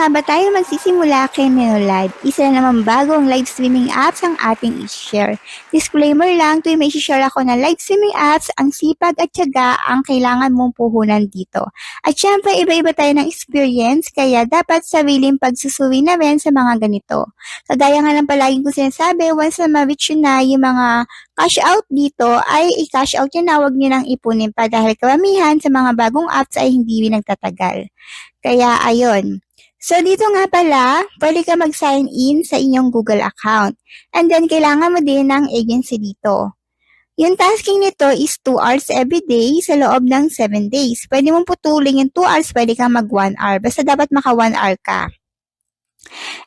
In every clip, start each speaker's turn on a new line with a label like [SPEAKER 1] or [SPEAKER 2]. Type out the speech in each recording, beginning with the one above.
[SPEAKER 1] nga ba tayo magsisimula kay Menolive? Isa na naman bagong live streaming apps ang ating i-share. Disclaimer lang, tuwing may i-share ako na live streaming apps, ang sipag at tiyaga ang kailangan mong puhunan dito. At syempre, iba-iba tayo ng experience, kaya dapat sariling pagsusuri na rin sa mga ganito. Kagaya nga lang palaging ko sinasabi, once na ma-reach yun na yung mga cash out dito, ay i-cash out yun na, huwag nyo nang ipunin pa dahil karamihan sa mga bagong apps ay hindi rin nagtatagal. Kaya ayun. So dito nga pala, pwede ka mag-sign in sa inyong Google account. And then kailangan mo din ng agency dito. Yung tasking nito is 2 hours every day sa loob ng 7 days. Pwede mong putulin yung 2 hours, pwede kang mag 1 hour. Basta dapat maka 1 hour ka.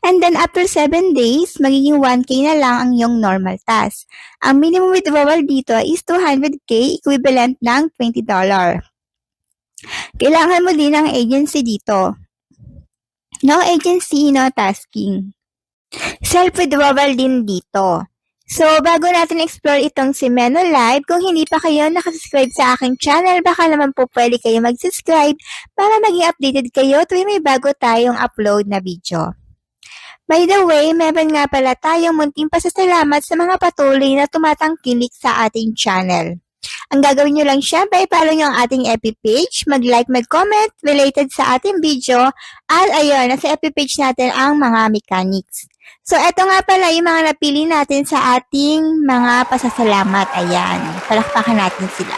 [SPEAKER 1] And then after 7 days, magiging 1K na lang ang iyong normal task. Ang minimum withdrawal dito is 200K, equivalent ng $20. Kailangan mo din ng agency dito. No agency, no tasking. Self-withdrawal din dito. So, bago natin explore itong si Menolive, kung hindi pa kayo nakasubscribe sa aking channel, baka naman po pwede kayo mag-subscribe para maging updated kayo tuwing may bago tayong upload na video. By the way, meron nga pala tayong munting pasasalamat sa mga patuloy na tumatangkilik sa ating channel. Ang gagawin nyo lang syempre, follow nyo ang ating FB page, mag-like, mag-comment related sa ating video, at ayun, nasa FB page natin ang mga mechanics. So, eto nga pala yung mga napili natin sa ating mga pasasalamat. Ayan, palakpakan natin sila.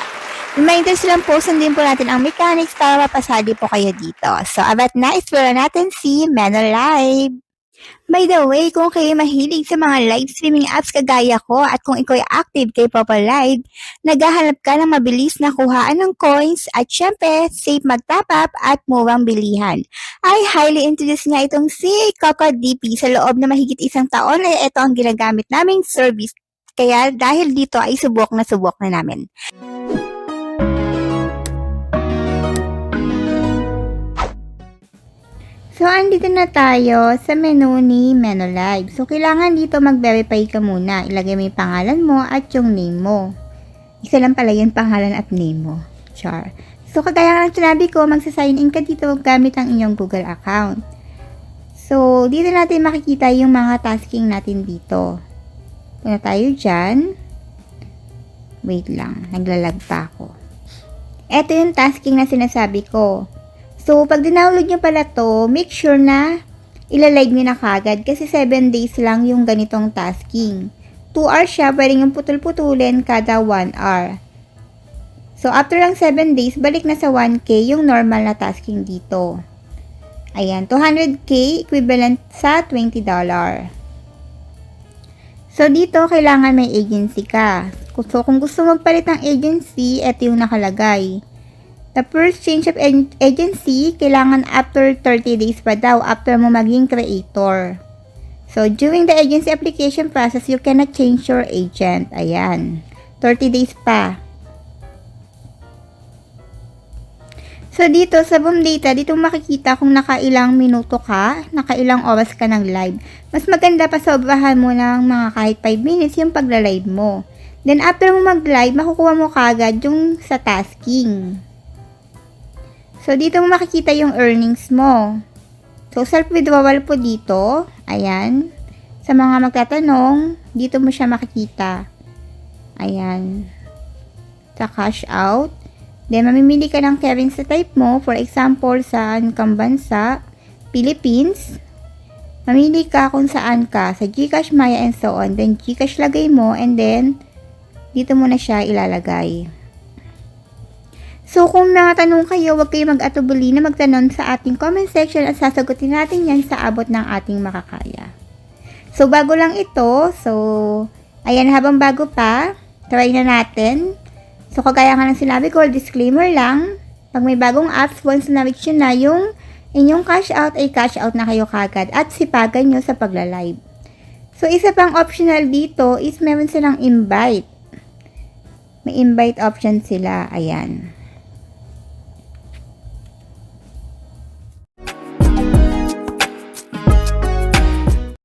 [SPEAKER 1] Reminders lang po, sundin po natin ang mechanics para mapasali po kayo dito. So, abat na, explore natin si Menolive. By the way, kung kayo mahilig sa mga live streaming apps kagaya ko at kung ikaw ay active kay Papa Live, naghahanap ka ng mabilis na kuhaan ng coins at syempre, safe mag-top up at murang bilihan. I highly introduce nga itong si CocoDP sa loob na mahigit 1 taon ay ito ang ginagamit naming service. Kaya dahil dito ay subok na namin. So, andito na tayo sa menu ni Menolive. So, kailangan dito mag-verify ka muna. Ilagay mo yung pangalan mo at yung name mo. Isa lang pala yung pangalan at name mo. Char. So, kagaya ng sinabi ko, magsasign in ka dito gamit ang inyong Google account. So, dito natin makikita yung mga tasking natin dito. Punta tayo dyan. Wait lang, naglalag pa ako. Ito yung tasking na sinasabi ko. So, pag dinownload nyo pala to, make sure na ilalive nyo na kagad kasi 7 days lang yung ganitong tasking. 2 hours siya, pwede yung putol-putulin kada 1 hour. So, after lang 7 days, balik na sa 1K yung normal na tasking dito. Ayan, 200K equivalent sa $20. So, dito, kailangan may agency ka. So, kung gusto magpalit ng agency, ito yung nakalagay. The first change of agency, kailangan after 30 days pa daw, after mo maging creator. So, during the agency application process, you cannot change your agent. Ayan. 30 days pa. So, dito sa Boom Data, dito makikita kung nakailang minuto ka, nakailang oras ka ng live. Mas maganda pa sobrahan mo ng mga kahit 5 minutes yung pagla-live mo. Then, after mo mag-live, makukuha mo kagad yung sa tasking. So, dito mo makikita yung earnings mo. So, self-withdrawal po dito. Ayan. Sa mga magtatanong, dito mo siya makikita. Ayan. Sa cash out. Then, mamimili ka ng currency type mo. For example, saan kang bansa? Philippines. Mamili ka kung saan ka. Sa GCash, Maya, and so on. Then, GCash lagay mo. And then, dito mo na siya ilalagay. So, kung nakatanong kayo, huwag kayo mag-atubuli na magtanong sa ating comment section at sasagutin natin yan sa abot ng ating makakaya. So, bago lang ito. So, ayan, habang bago pa, try na natin. So, kagaya nga ng sinabi ko, disclaimer lang. Pag may bagong apps, once na-reach yun na yung inyong cash out, ay cash out na kayo kagad at sipagan nyo sa pagla-live. So, isa pang optional dito is meron silang invite. May invite option sila. Ayan.